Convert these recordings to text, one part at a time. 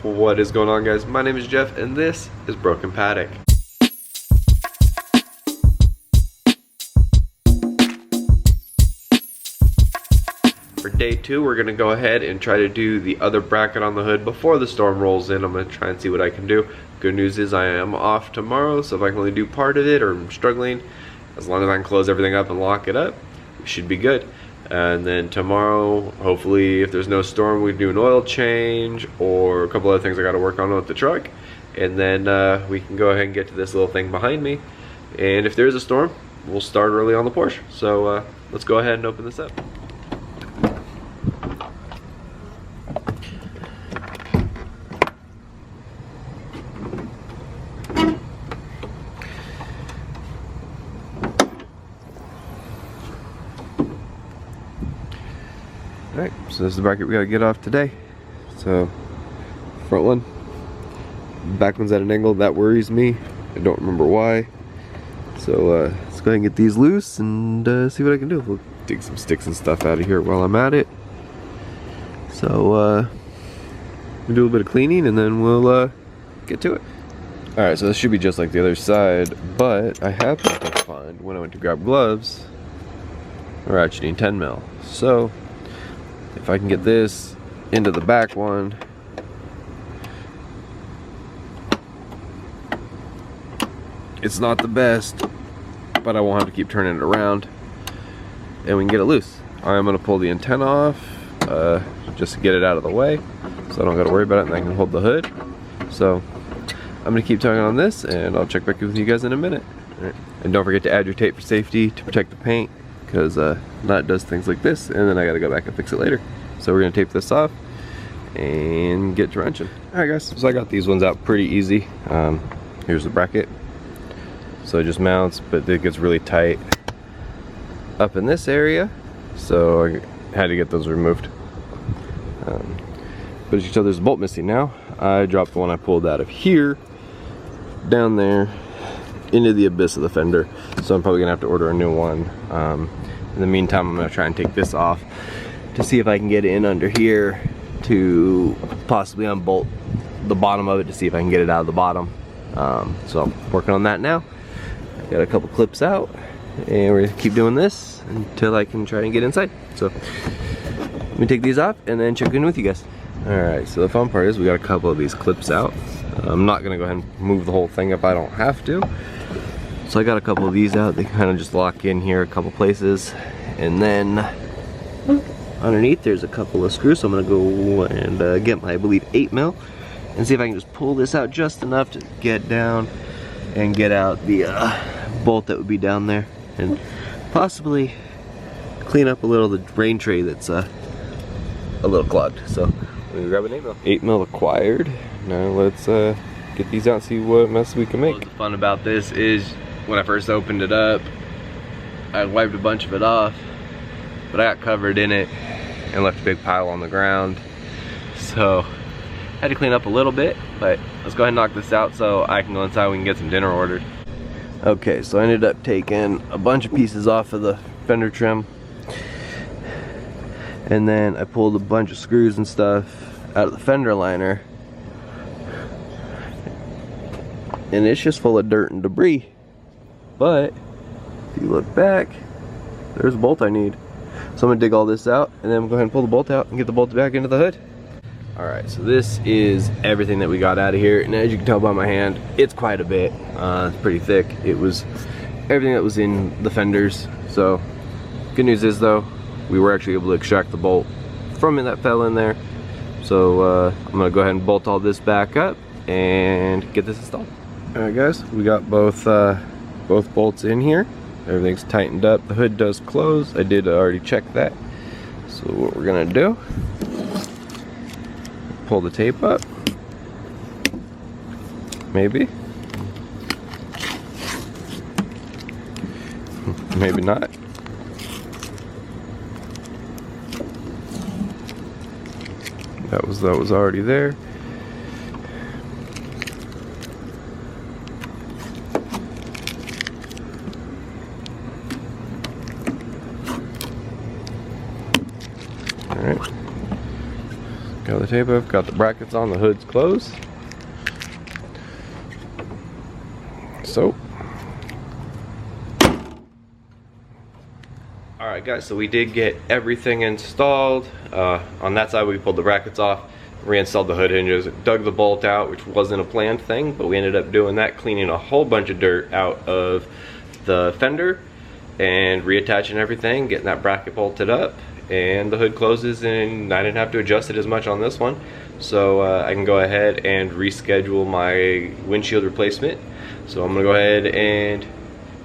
What is going on, guys? My name is Jeff and this is Broken Paddock. For day 2, we're going to go ahead and try to do the other bracket on the hood before the storm rolls in. I'm going to try and see what I can do. Good news is I am off tomorrow, so if I can only do part of it or I'm struggling, as long as I can close everything up and lock it up, we should be good. And then tomorrow, hopefully, if there's no storm, we do an oil change or a couple other things I got to work on with the truck. And then we can go ahead and get to this little thing behind me. And if there is a storm, we'll start early on the Porsche. So let's go ahead and open this up. Alright, so this is the bracket we gotta get off today. So, front one, back one's at an angle, that worries me. I don't remember why. So let's go ahead and get these loose and see what I can do. We'll dig some sticks and stuff out of here while I'm at it. So, we'll do a little bit of cleaning and then we'll get to it. Alright, so this should be just like the other side, but I happened to find, when I went to grab gloves, we're ratcheting 10 mil. So, if I can get this into the back one, it's not the best, but I won't have to keep turning it around and we can get it loose. I'm going to pull the antenna off just to get it out of the way so I don't got to worry about it and I can hold the hood. So I'm going to keep tugging on this and I'll check back with you guys in a minute. Right. And don't forget to add your tape for safety to protect the paint, because that does things like this and then I gotta go back and fix it later. So we're gonna tape this off and get to wrenching. Alright guys, so I got these ones out pretty easy. Here's the bracket. So it just mounts, but it gets really tight up in this area, so I had to get those removed. But as you can tell, there's a bolt missing now. I dropped the one I pulled out of here down there into the abyss of the fender, so I'm probably gonna have to order a new one. In the meantime, I'm gonna try and take this off to see if I can get it in under here to possibly unbolt the bottom of it to see if I can get it out of the bottom. So I'm working on that now. I got a couple clips out and we're gonna keep doing this until I can try and get inside. So let me take these off and then check in with you guys. Alright, so the fun part is we got a couple of these clips out. I'm not gonna go ahead and move the whole thing if I don't have to. So I got a couple of these out. They kind of just lock in here a couple places, and then underneath there's a couple of screws. So I'm gonna go and get my, I believe, 8 mil and see if I can just pull this out just enough to get down and get out the bolt that would be down there, and possibly clean up a little the rain tray that's a little clogged. So I'm gonna grab an 8 mil. 8 mil acquired. Now let's get these out and see what mess we can make. What's fun about this is when I first opened it up, I wiped a bunch of it off, but I got covered in it and left a big pile on the ground. So I had to clean up a little bit, but let's go ahead and knock this out so I can go inside and we can get some dinner ordered. Okay, so I ended up taking a bunch of pieces off of the fender trim, and then I pulled a bunch of screws and stuff out of the fender liner, and it's just full of dirt and debris. But if you look back, there's a bolt I need. So I'm gonna dig all this out and then go ahead and pull the bolt out and get the bolt back into the hood. Alright, so this is everything that we got out of here, and as you can tell by my hand, it's quite a bit. It's pretty thick. It was everything that was in the fenders. So good news is though, we were actually able to extract the bolt from it that fell in there. So I'm gonna go ahead and bolt all this back up and get this installed. Alright guys, we got both bolts in here. Everything's tightened up. The hood does close. I did already check that. So what we're gonna do, pull the tape up. Maybe. Maybe not. That was already there. Got the tape off, got the brackets on, the hood's closed. So, alright guys, so we did get everything installed. On that side we pulled the brackets off, reinstalled the hood hinges, dug the bolt out, which wasn't a planned thing, but we ended up doing that, cleaning a whole bunch of dirt out of the fender and reattaching everything, getting that bracket bolted up, and the hood closes, and I didn't have to adjust it as much on this one. So I can go ahead and reschedule my windshield replacement. So I'm gonna go ahead and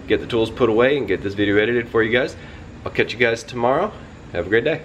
get the tools put away and get this video edited for you guys. I'll catch you guys tomorrow. Have a great day.